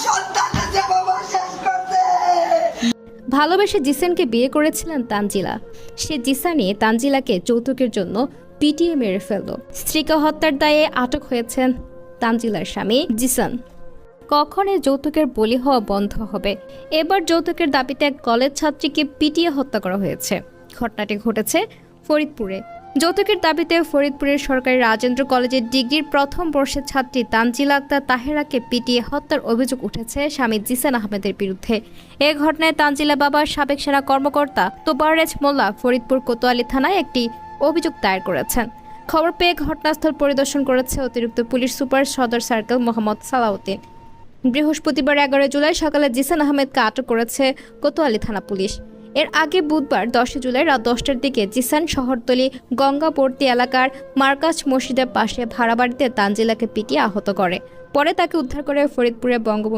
সন্তান আছে বাবা শেষ করতে। ভালোবেসে জিসানকে বিয়ে করেছিলেন তানজিলা। সে জিসানি তানজিলাকে যৌতুকের জন্য পিটিয়ে মেরে ফেলল। স্ত্রীকে হত্যার দায়ে আটক হয়েছেন তানজিলার স্বামী জিসান। কখন এই যৌতুকের বলি হওয়া বন্ধ হবে? এবার যৌতুকের দাবিতে এক কলেজ ছাত্রীকে পিটিয়ে হত্যা করা হয়েছে। ঘটনাটি ঘটেছে ফরিদপুরে। যৌতুকের দাবিতে ফরিদপুরের সরকারি রাজেন্দ্র কলেজের ডিগ্রির প্রথম বর্ষের ছাত্রী তানজিলা আক্তার তাহেরাকে পিটিয়ে হত্যার অভিযোগ উঠেছে স্বামী জিসান আহমেদের বিরুদ্ধে। এ ঘটনায় তানজিলা বাবার সাবেক সেনা কর্মকর্তা তোবারেজ মোল্লা ফরিদপুর কোতোয়ালি থানায় একটি অভিযোগ দায়ের করেছেন। খবর পেয়ে ঘটনাস্থল পরিদর্শন করেছে অতিরিক্ত পুলিশ সুপার সদর সার্কেল মোহাম্মদ সালাউদ্দিন। বৃহস্পতিবার 11 জুলাই সকালে জিসান আহমেদকে আটক করেছে কোতোয়ালি থানা পুলিশ। এর আগে বুধবার 10 জুলাই রাত 10টার দিকে জিসান শহরতলি গঙ্গাবর্তী এলাকার মার্কাজ মসজিদের পাশে ভাড়া বাড়িতে তানজিলাকে পিটিয়ে আহত করে। পরে তাকে উদ্ধার করে ফরিদপুরে বঙ্গবন্ধু